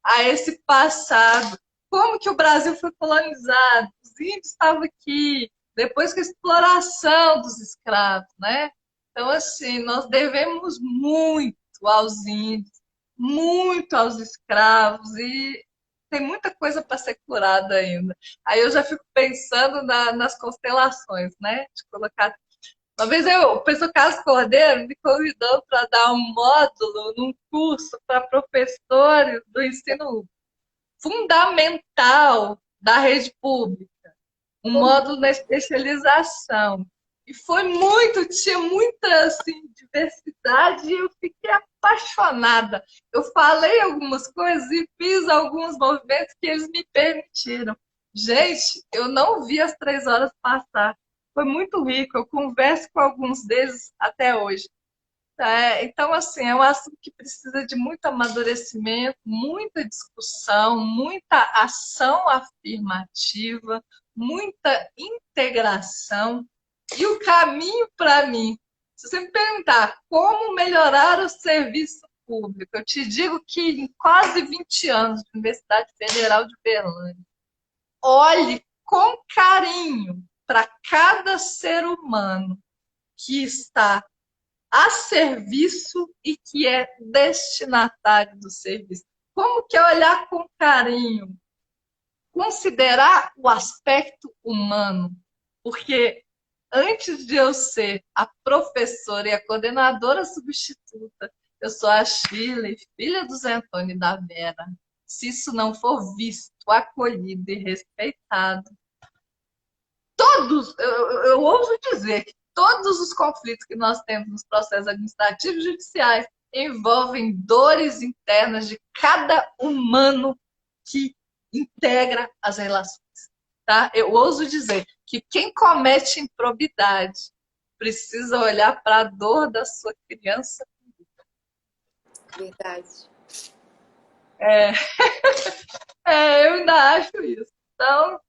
a esse passado. Como que o Brasil foi colonizado? Os índios estavam aqui, depois com a exploração dos escravos, né? Então, assim, nós devemos muito aos índios, muito aos escravos, e tem muita coisa para ser curada ainda. Aí eu já fico pensando nas constelações, né? De colocar. Uma vez o professor Carlos Cordeiro me convidou para dar um módulo num curso para professores do ensino fundamental da rede pública, um módulo na especialização. E foi muito, tinha muita assim, diversidade e eu fiquei apaixonada. Eu falei algumas coisas e fiz alguns movimentos que eles me permitiram. Gente, eu não vi as 3 horas passar. Foi muito rico. Eu converso com alguns deles até hoje. Então, assim, é um assunto que precisa de muito amadurecimento, muita discussão, muita ação afirmativa, muita integração. E o caminho para mim, se você me perguntar como melhorar o serviço público, eu te digo que em quase 20 anos de Universidade Federal de Berlândia, olhe com carinho para cada ser humano que está a serviço e que é destinatário do serviço. Como que é olhar com carinho? Considerar o aspecto humano, porque antes de eu ser a professora e a coordenadora substituta, eu sou a Shirley, filha do Zé Antônio e da Vera. Se isso não for visto, acolhido e respeitado, eu ouso dizer que todos os conflitos que nós temos nos processos administrativos e judiciais envolvem dores internas de cada humano que integra as relações. Tá? Eu ouso dizer que quem comete improbidade precisa olhar para a dor da sua criança. Verdade. Eu ainda acho isso. Então,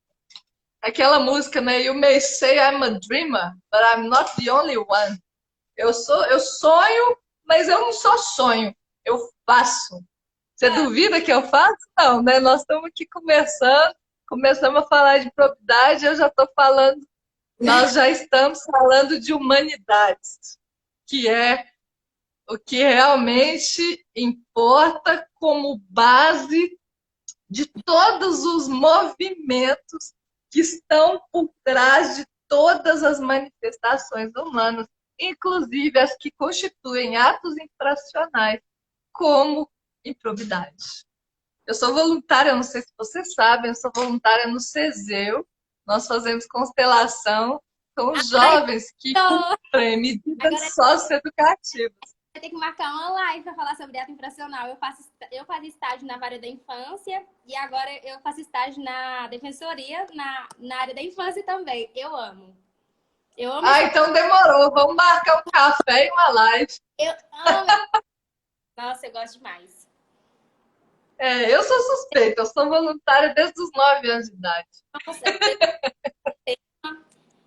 aquela música, né? You may say I'm a dreamer, but I'm not the only one. Eu sonho, mas eu não só sonho, eu faço. Você duvida que eu faço? Não, né? Nós estamos aqui começamos a falar de propriedade, eu já estou falando, nós já estamos falando de humanidades, que é o que realmente importa como base de todos os movimentos que estão por trás de todas as manifestações humanas, inclusive as que constituem atos infracionais, como improbidade. Eu sou voluntária, eu não sei se vocês sabem, eu sou voluntária no CESEU, nós fazemos constelação São os jovens que Então, cumprem medidas agora socioeducativas. vai ter que marcar uma live para falar sobre ato infracional. Eu faço estágio na vara da infância e agora eu faço estágio na defensoria, na área da infância também. Eu amo. Eu amo Ah, esse... então demorou. Vamos marcar um café e uma live. Eu amo. Nossa, eu gosto demais. Eu sou suspeita, eu sou voluntária desde os 9 anos de idade. Nossa,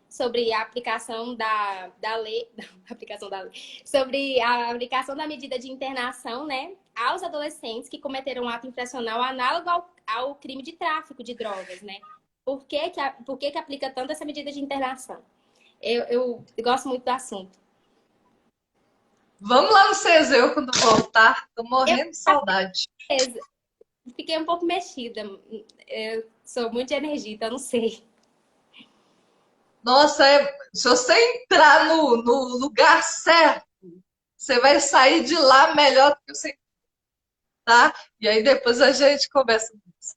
sobre a aplicação da lei, aplicação da lei, sobre a aplicação da medida de internação, né, aos adolescentes que cometeram um ato infracional análogo ao crime de tráfico de drogas, né? Por que aplica tanto essa medida de internação? Eu gosto muito do assunto. Vamos lá no CESEU quando voltar. Tô Eu morrendo de saudade. fiquei um pouco mexida. Eu sou muito de energia, então não sei. Nossa, se você entrar no lugar certo, você vai sair de lá melhor do que você, tá? E aí depois a gente conversa disso.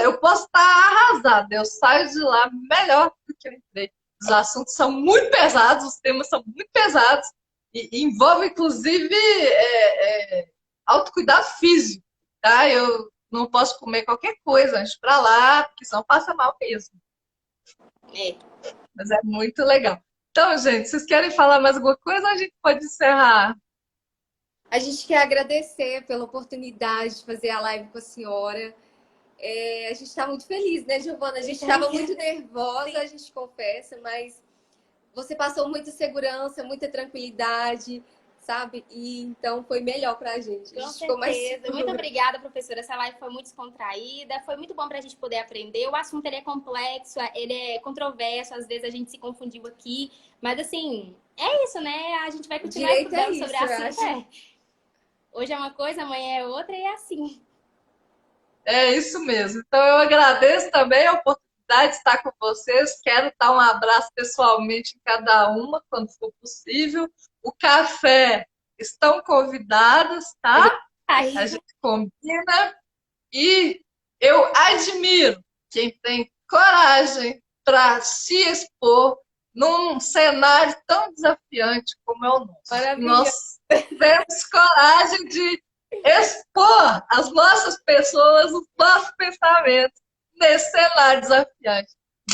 Eu posso estar arrasada, eu saio de lá melhor do que eu entrei. Os assuntos são muito pesados, os temas são muito pesados e envolve inclusive autocuidado físico, tá? Eu não posso comer qualquer coisa antes para lá, porque senão passa mal mesmo. É. Mas é muito legal. Então, gente, vocês querem falar mais alguma coisa ou a gente pode encerrar? A gente quer agradecer pela oportunidade de fazer a live com a senhora. A gente está muito feliz, né, Giovana? A gente estava muito nervosa, a gente confessa, mas você passou muita segurança, muita tranquilidade, sabe? E então foi melhor para a gente. Com Ficou mais certeza. segura. Muito obrigada, professora. Essa live foi muito descontraída. Foi muito bom para a gente poder aprender. O assunto ele é complexo, ele é controverso. Às vezes a gente se confundiu aqui. Mas, assim, é isso, né? A gente vai continuar estudando sobre o assunto. Hoje é uma coisa, amanhã é outra e é assim. É isso mesmo. Então, eu agradeço também a oportunidade de estar com vocês. Quero dar um abraço pessoalmente em cada uma, quando for possível. O café, estão convidadas, tá? A gente combina. E eu admiro quem tem coragem para se expor num cenário tão desafiante como é o nosso. Maravilha. Nós temos coragem de expor as nossas pessoas, os nossos pensamentos nesse cenário desafiante.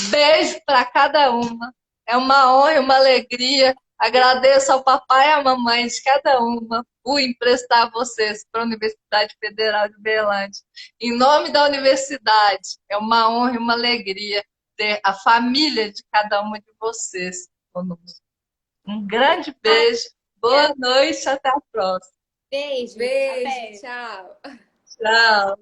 Beijo para cada uma. É uma honra e uma alegria. Agradeço ao papai e à mamãe de cada uma por emprestar vocês para a Universidade Federal de Uberlândia. Em nome da universidade, é uma honra e uma alegria ter a família de cada uma de vocês conosco. Um grande beijo, boa noite, até a próxima. Beijo. Beijo, Até. tchau. Tchau.